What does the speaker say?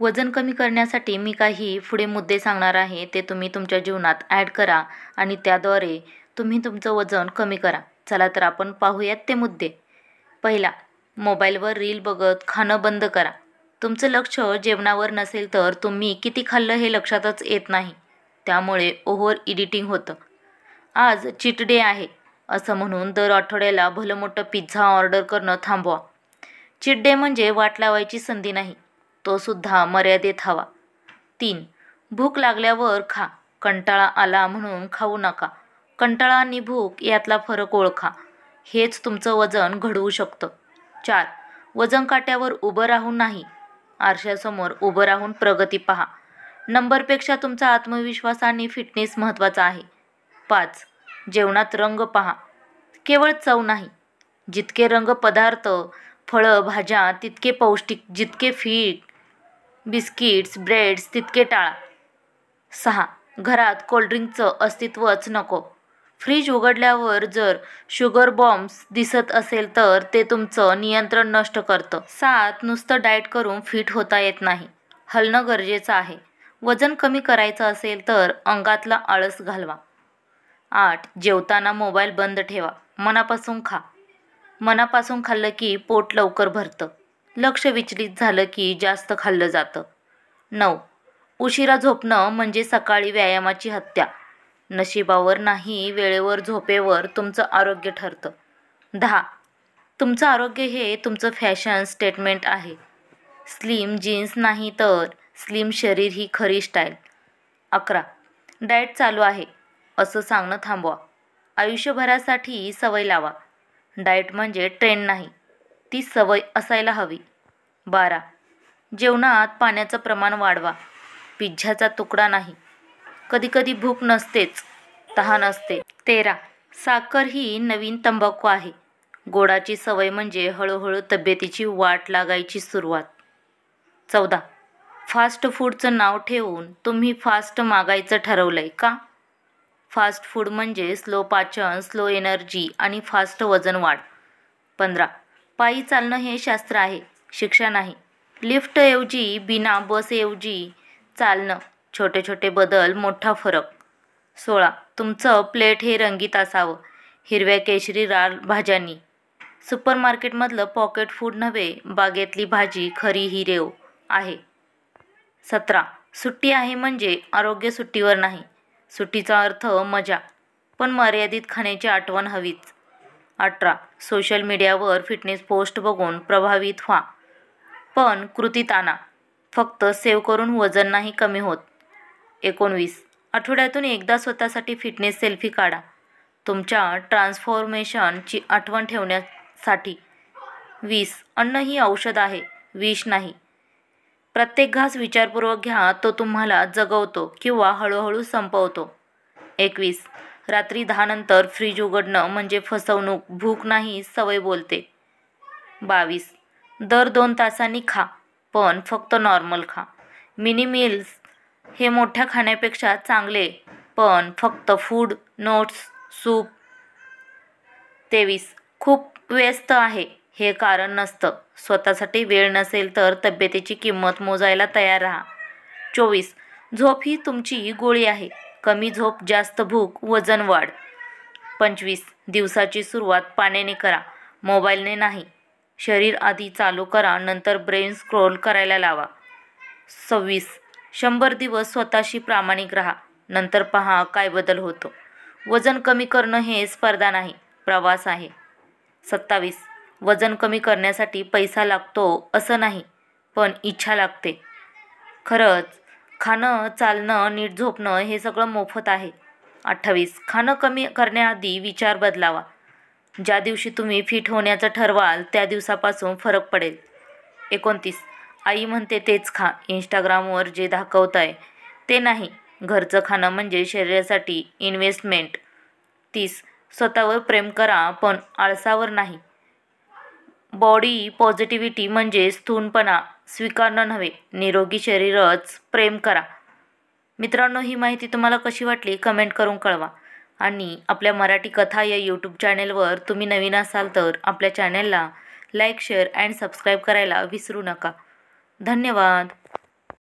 वजन कमी करण्यासाठी मी काही पुढे मुद्दे सांगणार आहे, ते तुम्ही तुमच्या जीवनात ॲड करा आणि त्याद्वारे तुम्ही तुमचं वजन कमी करा. चला तर आपण पाहूयात ते मुद्दे. पहिला, मोबाईलवर रील बघत खाणं बंद करा. तुमचं लक्ष जेवणावर नसेल तर तुम्ही किती खाल्लं हे लक्षातच येत नाही. त्यामुळे ओव्हर एडिटिंग होतं. आज चीट डे आहे असं म्हणून दर आठवड्याला भलं मोठं पिझ्झा ऑर्डर करणं थांबवा. चीट डे म्हणजे वाट लावायची संधी नाही, तो सुद्धा मर्यादेत हवा. 3. भूक लागल्यावर खा. कंटाळा आला म्हणून खाऊ नका. कंटाळा आणि भूक यातला फरक ओळखा. हेच तुमचं वजन घडवू शकतं. 4. वजन काट्यावर उभं राहून नाही, आरशासमोर उभं राहून प्रगती पहा. नंबरपेक्षा तुमचा आत्मविश्वास आणि फिटनेस महत्त्वाचा आहे. 5. जेवणात रंग पहा, केवळ चव नाही. जितके रंग पदार्थ, फळं, भाज्या तितके पौष्टिक. जितके फीड, बिस्किट्स, ब्रेड्स तितके टाळा. 6. घरात कोल्ड्रिंकचं अस्तित्वच नको. फ्रीज उघडल्यावर जर शुगर बॉम्ब्स दिसत असेल तर ते तुमचं नियंत्रण नष्ट करतं. 7. नुसतं डाएट करून फिट होता येत नाही, हलणं गरजेचं आहे. वजन कमी करायचं असेल तर अंगातला आळस घालवा. 8. जेवताना मोबाईल बंद ठेवा. मनापासून खा. मनापासून खाल्लं की पोट लवकर भरतं. लक्ष विचलित झालं की जास्त खाल्लं जातं. 9. उशिरा झोपणं म्हणजे सकाळी व्यायामाची हत्या. नशिबावर नाही, वेळेवर झोपेवर तुमचं आरोग्य ठरतं. 10. तुमचं आरोग्य हे तुमचं फॅशन स्टेटमेंट आहे. स्लिम जीन्स नाही तर स्लिम शरीर ही खरी स्टाईल. 11. डाएट चालू आहे असं सांगणं थांबवा. आयुष्यभरासाठी सवय लावा. डाएट म्हणजे ट्रेंड नाही, ती सवय असायला हवी. 12. जेवणात पाण्याचं प्रमाण वाढवा. पिझ्झाचा तुकडा नाही. कधीकधी भूक नसतेच, तहान असते. 13. साखर ही नवीन तंबाखू आहे. गोडाची सवय म्हणजे हळूहळू तब्येतीची वाट लागायची सुरुवात. 14. फास्ट फूडचं नाव ठेवून तुम्ही फास्ट मागायचं ठरवलंय का? फास्ट फूड म्हणजे स्लो पाचन, स्लो एनर्जी आणि फास्ट वजन वाढ. 15. पायी चालणं हे शास्त्र आहे, शिक्षा नाही. लिफ्टऐवजी, बिना बसऐवजी चालणं. छोटे छोटे बदल, मोठा फरक. 16. तुमचं प्लेट हे रंगीत असावं, हिरव्या केशरी लाल भाज्यांनी. सुपरमार्केटमधलं पॉकेट फूड नव्हे, बागेतली भाजी खरी हिरेव आहे. 17. सुट्टी आहे म्हणजे आरोग्य सुट्टीवर नाही. सुट्टीचा अर्थ मजा, पण मर्यादित खाण्याची आठवण हवीच. 18. सोशल मीडियावर फिटनेस पोस्ट बघून प्रभावित व्हा, पण कृतीत आणा. फक्त सेव्ह करून वजन नाही कमी होत. 19. आठवड्यातून एकदा स्वतःसाठी फिटनेस सेल्फी काढा, तुमच्या ट्रान्सफॉर्मेशनची आठवण ठेवण्यासाठी. 20. अन्न ही औषध आहे, विष नाही. प्रत्येक घास विचारपूर्वक घ्या, तो तुम्हाला जगवतो किंवा हळूहळू संपवतो. 21. रात्री 10 नंतर फ्रीज उघडणं म्हणजे फसवणूक, भूक नाही, सवय बोलते. 22. दर 2 तासांनी खा, पण फक्त नॉर्मल खा. मिनी मील्स हे मोठ्या खाण्यापेक्षा चांगले, पण फक्त फूड नोट्स सूप. 23. खूप व्यस्त आहे हे कारण नसतं. स्वतःसाठी वेळ नसेल तर तब्येतीची किंमत मोजायला तयार राहा. 24. झोप ही तुमची गोळी आहे. कमी झोप, जास्त भूक, वजन वाढ. 25. दिवसाची सुरुवात पाण्याने करा, मोबाईलने नाही. शरीर आधी चालू करा, नंतर ब्रेन स्क्रोल करायला लावा. 26. 100 दिवस स्वतःशी प्रामाणिक राहा, नंतर पहा काय बदल होतो. वजन कमी करणं हे स्पर्धा नाही, प्रवास आहे. 27. वजन कमी करण्यासाठी पैसा लागतो असं नाही, पण इच्छा लागते. खरंच खाणं, चालणं, नीट झोपणं हे सगळं मोफत आहे. 28. खाणं कमी करण्याआधी विचार बदलावा. ज्या दिवशी तुम्ही फिट होण्याचं ठरवाल त्या दिवसापासून फरक पडेल. 29. आई म्हणते तेच खा, इंस्टाग्रामवर जे दाखवताय ते नाही. घरचं खाणं म्हणजे शरीरासाठी इन्व्हेस्टमेंट. 30. स्वतःवर प्रेम करा, पण आळसावर नाही. बॉडी पॉझिटिव्हिटी म्हणजे स्थूलपणा स्वीकारणं नव्हे, निरोगी शरीरच प्रेम करा. मित्रांनो, ही माहिती तुम्हाला कशी वाटली कमेंट करून कळवा. आणि आपल्या मराठी कथा या यूट्यूब चॅनेलवर तुम्ही नवीन असाल तर आपल्या चॅनेलला लाईक, शेअर अँड सबस्क्राईब करायला विसरू नका. धन्यवाद.